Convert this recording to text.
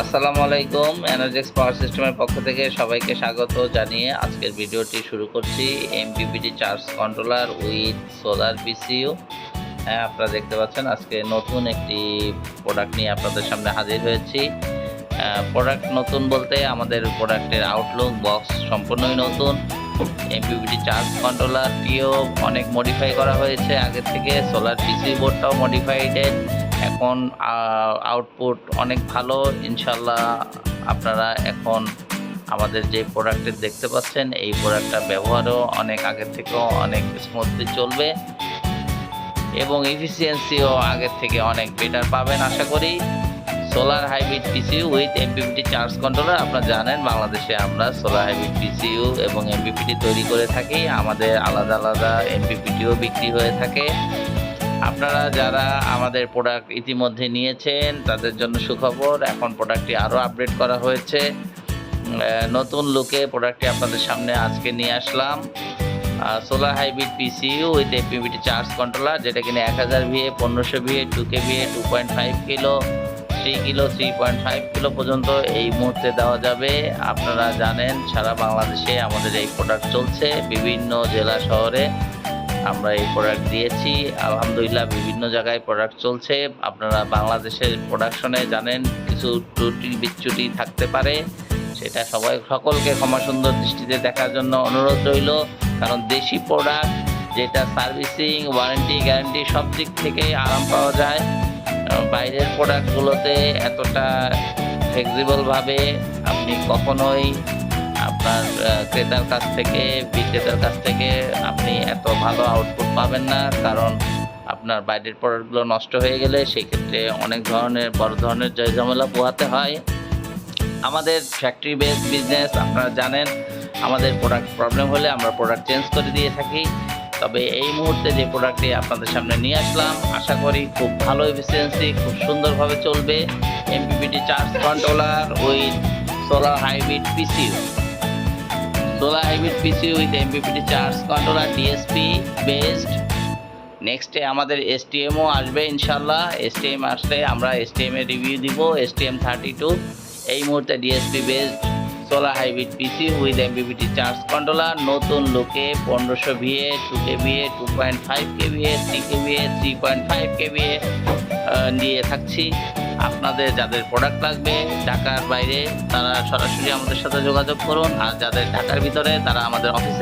আসসালামু আলাইকুম। এনার্জেক্স পাওয়ার সিস্টেমের পক্ষ থেকে সবাইকে স্বাগত জানিয়ে আজকের ভিডিওটি শুরু করছি। MPPT charge controller with solar পিসিইউ। হ্যাঁ, আপনারা দেখতে পাচ্ছেন আজকে নতুন একটি প্রোডাক্ট নিয়ে আপনাদের সামনে হাজির হয়েছি। প্রোডাক্ট নতুন বলতে আমাদের প্রোডাক্টের আউটলুক বক্স সম্পূর্ণই নতুন। এমপিপিটি চার্জ কন্ট্রোলারটিও অনেক মডিফাই করা হয়েছে আগের থেকে। সোলার পিসি বোর্ডটাও মডিফাইডেড। এখন আউটপুট অনেক ভালো ইনশাল্লাহ। আপনারা এখন আমাদের যে প্রোডাক্টটি দেখতে পাচ্ছেন এই প্রোডাক্টটা ব্যবহারও অনেক আগের থেকেও অনেক স্মুথলি চলবে এবং এফিসিয়েন্সিও আগের থেকে অনেক বেটার পাবেন আশা করি। Solar hybrid PCU with MPPT charge controller. আপনারা জানেন বাংলাদেশে আমরা সোলার হাইব্রিড পিসিইউ এবং এমপিপিটি তৈরি করে থাকি। আমাদের আলাদা আলাদা এমপিপিটিও বিক্রি হয়ে থাকে। আপনারা যারা আমাদের প্রোডাক্ট ইতিমধ্যে নিয়েছেন তাদের জন্য সুখবর, এখন প্রোডাক্টটি আরও আপডেট করা হয়েছে। নতুন লুকে প্রোডাক্টটি আপনাদের সামনে আজকে নিয়ে আসলাম। Solar hybrid PCU with MPPT charge controller, যেটা কিনা 1000 VA, 1500 VA, 2K VA, 2.5 kilo, 3 kilo, 3.5 kilo পর্যন্ত এই মুহূর্তে দেওয়া যাবে। আপনারা জানেন সারা বাংলাদেশে আমাদের এই প্রোডাক্ট চলছে। বিভিন্ন জেলা শহরে আমরা এই প্রোডাক্ট দিয়েছি আলহামদুলিল্লাহ। বিভিন্ন জায়গায় প্রোডাক্ট চলছে। আপনারা বাংলাদেশের প্রোডাকশনে জানেন কিছু ত্রুটি বিচ্যুতি থাকতে পারে, সেটা সকলকে ক্ষমা সুন্দর দৃষ্টিতে দেখার জন্য অনুরোধ রইল। কারণ দেশি প্রোডাক্ট যেটা সার্ভিসিং, ওয়ারেন্টি, গ্যারান্টি সব দিক থেকেই আরাম পাওয়া যায়। বাইরের প্রোডাক্টগুলোতে এতটা ফ্লেক্সিবলভাবে আপনি কখনোই আপনার ক্রেতার কাছ থেকে, বিক্রেতার কাছ থেকে আপনি এত ভালো আউটপুট পাবেন না। কারণ আপনার বাইরের প্রোডাক্টগুলো নষ্ট হয়ে গেলে সেক্ষেত্রে অনেক ধরনের বড় ধরনের ঝামেলা পোহাতে হয়। আমাদের ফ্যাক্টরি বেস বিজনেস, আপনারা জানেন আমাদের প্রোডাক্ট প্রবলেম হলে আমরা প্রোডাক্ট চেঞ্জ করে দিয়ে থাকি। তবে এই মুহূর্তে যে প্রোডাক্টটি আপনাদের সামনে নিয়ে আসলাম আশা করি খুব ভালো এফিসিয়েন্সি, খুব সুন্দরভাবে চলবে। MPPT charge controller with solar hybrid পিসিইউ। Solar hybrid PCU with MPPT charge controller, DSP based. নেক্সটে আমাদের এসটিএমও আসবে ইনশাল্লাহ। এসটিএম আসলে আমরা এসটিএম এর রিভিউ দিব। STM32 এই মুহূর্তে DSP based solar hybrid PCU with MPPT charge controller নতুন লুকে 1500 VA, 2K VA, 2.5 KVA, 3K VA, 3.5 KVA নিয়ে থাকছি। আপনাদের যাদের প্রোডাক্ট লাগবে ঢাকার বাইরে তারা সরাসরি আমাদের সাথে যোগাযোগ করুন, আর যাদের ঢাকার ভিতরে তারা আমাদের অফিসে